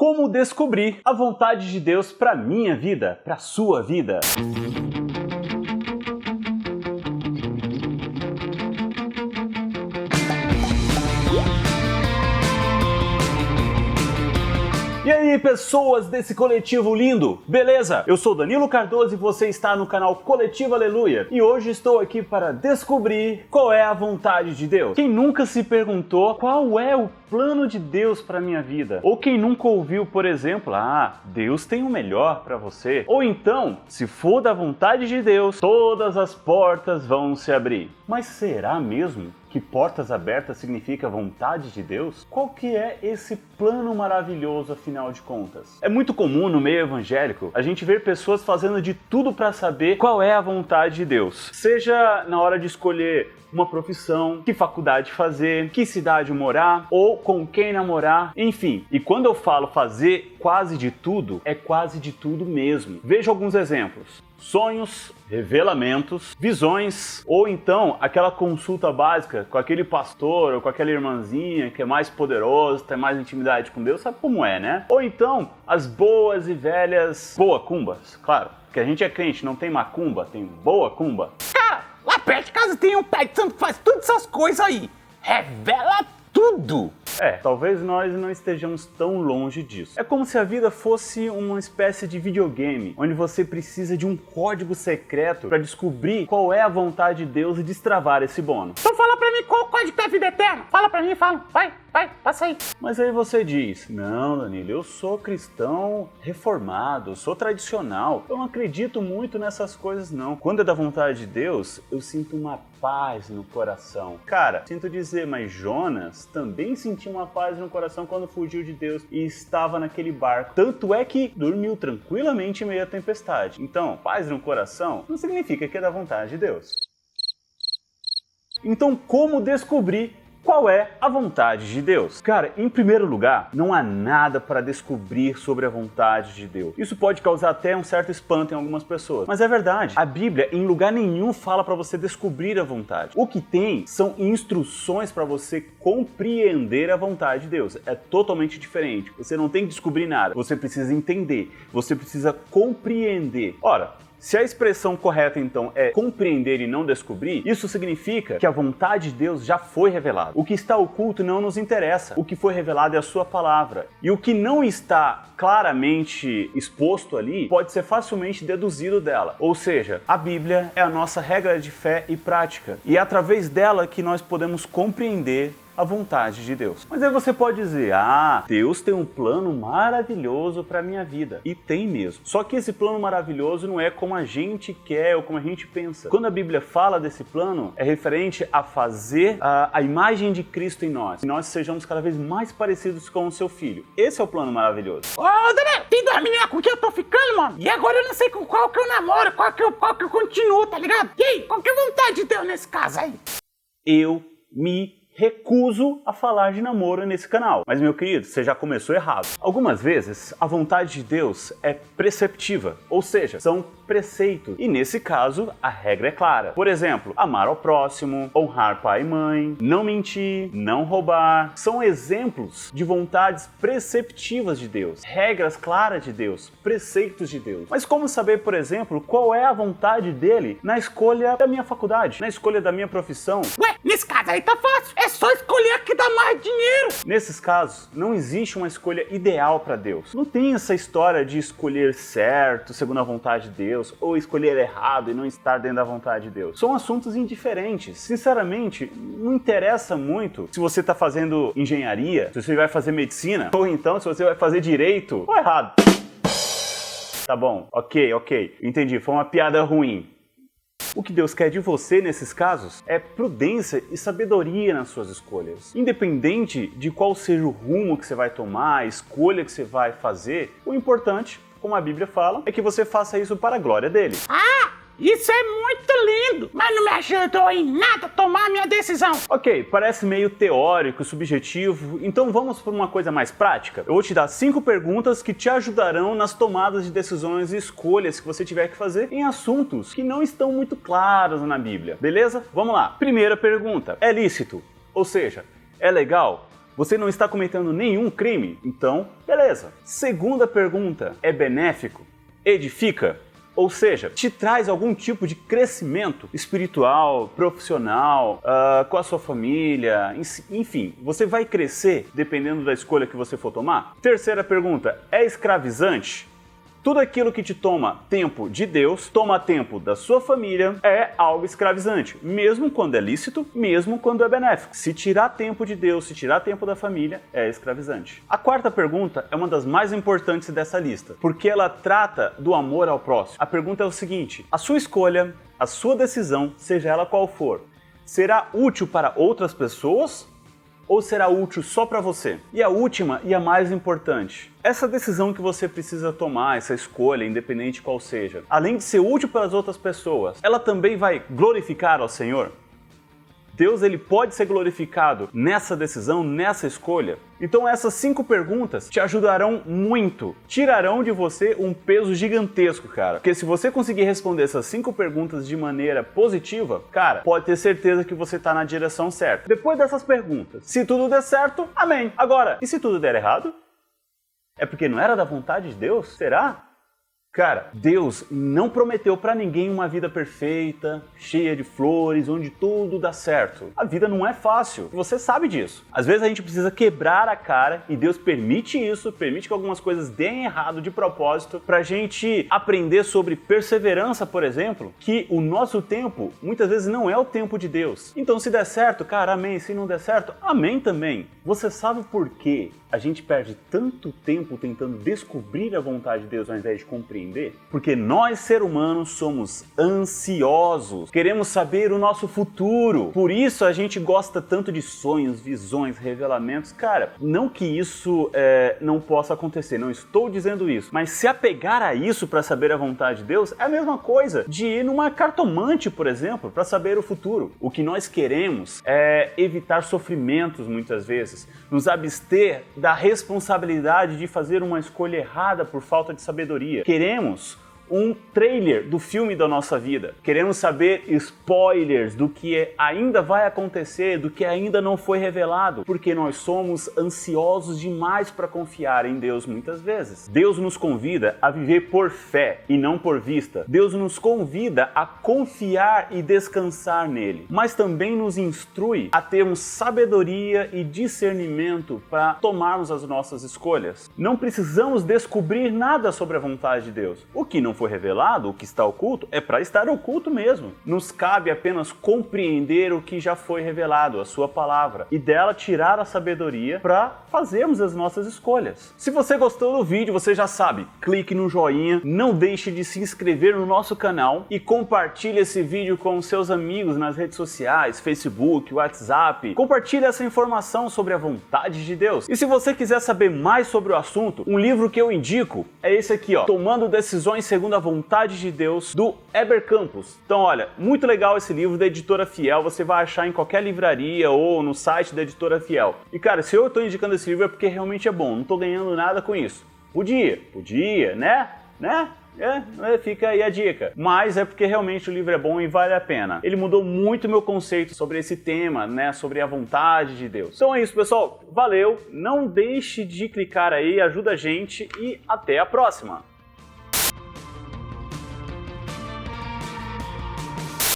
Como descobrir a vontade de Deus para minha vida, para sua vida? E aí, pessoas desse coletivo lindo, beleza? Eu sou Danilo Cardoso e você está no canal Coletivo Aleluia. E hoje estou aqui para descobrir qual é a vontade de Deus. Quem nunca se perguntou qual é o plano de Deus para minha vida? Ou quem nunca ouviu, por exemplo, Deus tem o melhor para você. Ou então, se for da vontade de Deus, todas as portas vão se abrir. Mas será mesmo que portas abertas significa vontade de Deus? Qual que é esse plano maravilhoso, afinal de contas? É muito comum no meio evangélico a gente ver pessoas fazendo de tudo para saber qual é a vontade de Deus. Seja na hora de escolher uma profissão, que faculdade fazer, que cidade morar, ou com quem namorar, enfim. E quando eu falo fazer quase de tudo, é quase de tudo mesmo. Veja alguns exemplos. Sonhos, revelamentos, visões, ou então aquela consulta básica com aquele pastor ou com aquela irmãzinha que é mais poderoso, tem mais intimidade com Deus, sabe como é, né? Ou então as boas e velhas boacumbas, claro, porque a gente é crente, não tem macumba, tem boacumba. Cara, lá perto de casa tem um pai de santo que faz todas essas coisas aí, revela tudo. Talvez nós não estejamos tão longe disso. É como se a vida fosse uma espécie de videogame, onde você precisa de um código secreto para descobrir qual é a vontade de Deus e destravar esse bônus. Então fala pra mim qual o código da vida eterna. Fala pra mim, fala. Vai, passa aí. Mas aí você diz, não, Danilo, eu sou cristão reformado, eu sou tradicional, eu não acredito muito nessas coisas não. Quando é da vontade de Deus, eu sinto uma paz no coração. Cara, sinto dizer, mas Jonas também sentiu uma paz no coração quando fugiu de Deus e estava naquele barco. Tanto é que dormiu tranquilamente em meio à tempestade. Então, paz no coração não significa que é da vontade de Deus. Então, como descobrir qual é a vontade de Deus? Cara, em primeiro lugar, não há nada para descobrir sobre a vontade de Deus. Isso pode causar até um certo espanto em algumas pessoas, mas é verdade. A Bíblia em lugar nenhum fala para você descobrir a vontade. O que tem são instruções para você compreender a vontade de Deus. É totalmente diferente. Você não tem que descobrir nada. Você precisa entender. Você precisa compreender. Ora, se a expressão correta, então, é compreender e não descobrir, isso significa que a vontade de Deus já foi revelada. O que está oculto não nos interessa. O que foi revelado é a sua palavra. E o que não está claramente exposto ali pode ser facilmente deduzido dela. Ou seja, a Bíblia é a nossa regra de fé e prática. E é através dela que nós podemos compreender a vontade de Deus. Mas aí você pode dizer, Deus tem um plano maravilhoso para a minha vida. E tem mesmo. Só que esse plano maravilhoso não é como a gente quer ou como a gente pensa. Quando a Bíblia fala desse plano, é referente a fazer a imagem de Cristo em nós. Que nós sejamos cada vez mais parecidos com o seu Filho. Esse é o plano maravilhoso. Ô, Daniel, tem duas meninas com quem eu tô ficando, mano. E agora eu não sei com qual que eu namoro, qual que eu continuo, tá ligado? E aí, qual que é a vontade de Deus nesse caso aí? Eu me recuso a falar de namoro nesse canal. Mas, meu querido, você já começou errado. Algumas vezes, a vontade de Deus é preceptiva, ou seja, são preceitos. E nesse caso, a regra é clara. Por exemplo, amar ao próximo, honrar pai e mãe, não mentir, não roubar. São exemplos de vontades preceptivas de Deus, regras claras de Deus, preceitos de Deus. Mas como saber, por exemplo, qual é a vontade dele na escolha da minha faculdade, na escolha da minha profissão? Ué, nesse caso aí tá fácil. É só escolher a que dá mais dinheiro. Nesses casos, não existe uma escolha ideal para Deus. Não tem essa história de escolher certo, segundo a vontade de Deus, ou escolher errado e não estar dentro da vontade de Deus. São assuntos indiferentes. Sinceramente, não interessa muito se você está fazendo engenharia, se você vai fazer medicina, ou então se você vai fazer direito ou errado. Tá bom, ok. Entendi, foi uma piada ruim. O que Deus quer de você nesses casos é prudência e sabedoria nas suas escolhas. Independente de qual seja o rumo que você vai tomar, a escolha que você vai fazer, o importante, como a Bíblia fala, é que você faça isso para a glória dele. Isso é muito lindo, mas não me ajudou em nada a tomar a minha decisão. Ok, parece meio teórico, subjetivo, então vamos para uma coisa mais prática. Eu vou te dar 5 perguntas que te ajudarão nas tomadas de decisões e escolhas que você tiver que fazer em assuntos que não estão muito claros na Bíblia, beleza? Vamos lá. Primeira pergunta, é lícito? Ou seja, é legal Você não está cometendo nenhum crime? Então, beleza. Segunda pergunta, é benéfico? Edifica? Ou seja, te traz algum tipo de crescimento espiritual, profissional, com a sua família, enfim, você vai crescer dependendo da escolha que você for tomar? Terceira pergunta, é escravizante? Tudo aquilo que te toma tempo de Deus, toma tempo da sua família, é algo escravizante, mesmo quando é lícito, mesmo quando é benéfico. Se tirar tempo de Deus, se tirar tempo da família, é escravizante. A quarta pergunta é uma das mais importantes dessa lista, porque ela trata do amor ao próximo. A pergunta é o seguinte: a sua escolha, a sua decisão, seja ela qual for, será útil para outras pessoas ou será útil só para você? E a última e a mais importante, essa decisão que você precisa tomar, essa escolha, independente qual seja, além de ser útil para as outras pessoas, ela também vai glorificar ao Senhor? Deus, ele pode ser glorificado nessa decisão, nessa escolha? Então essas 5 perguntas te ajudarão muito, tirarão de você um peso gigantesco, cara. Porque se você conseguir responder essas 5 perguntas de maneira positiva, cara, pode ter certeza que você está na direção certa. Depois dessas perguntas, se tudo der certo, amém. Agora, e se tudo der errado? É porque não era da vontade de Deus? Será? Cara, Deus não prometeu pra ninguém uma vida perfeita, cheia de flores, onde tudo dá certo. A vida não é fácil, você sabe disso. Às vezes a gente precisa quebrar a cara e Deus permite isso, permite que algumas coisas deem errado de propósito pra gente aprender sobre perseverança, por exemplo, que o nosso tempo muitas vezes não é o tempo de Deus. Então se der certo, cara, amém. Se não der certo, amém também. Você sabe por quê a gente perde tanto tempo tentando descobrir a vontade de Deus ao invés de compreender? Porque nós, seres humanos, somos ansiosos, queremos saber o nosso futuro. Por isso a gente gosta tanto de sonhos, visões, revelamentos. Cara, não que isso não possa acontecer, não estou dizendo isso, mas se apegar a isso para saber a vontade de Deus é a mesma coisa de ir numa cartomante, por exemplo, para saber o futuro. O que nós queremos é evitar sofrimentos muitas vezes, nos abster da responsabilidade de fazer uma escolha errada por falta de sabedoria. Queremos um trailer do filme da nossa vida. Queremos saber spoilers do que ainda vai acontecer, do que ainda não foi revelado, porque nós somos ansiosos demais para confiar em Deus muitas vezes. Deus nos convida a viver por fé e não por vista. Deus nos convida a confiar e descansar nele, mas também nos instrui a termos sabedoria e discernimento para tomarmos as nossas escolhas. Não precisamos descobrir nada sobre a vontade de Deus. O que não foi revelado, o que está oculto, é para estar oculto mesmo. Nos cabe apenas compreender o que já foi revelado, a sua palavra, e dela tirar a sabedoria para fazermos as nossas escolhas. Se você gostou do vídeo, você já sabe, clique no joinha, não deixe de se inscrever no nosso canal e compartilhe esse vídeo com seus amigos nas redes sociais, Facebook, WhatsApp. Compartilhe essa informação sobre a vontade de Deus. E se você quiser saber mais sobre o assunto, um livro que eu indico é esse aqui, ó, Tomando Decisões Segundo a Vontade de Deus, do Heber Campos. Então, olha, muito legal esse livro da Editora Fiel, você vai achar em qualquer livraria ou no site da Editora Fiel. E cara, se eu estou indicando esse livro é porque realmente é bom, não estou ganhando nada com isso. Podia, né? Fica aí a dica. Mas é porque realmente o livro é bom e vale a pena. Ele mudou muito meu conceito sobre esse tema, né? Sobre a vontade de Deus. Então é isso, pessoal. Valeu. Não deixe de clicar aí, ajuda a gente e até a próxima.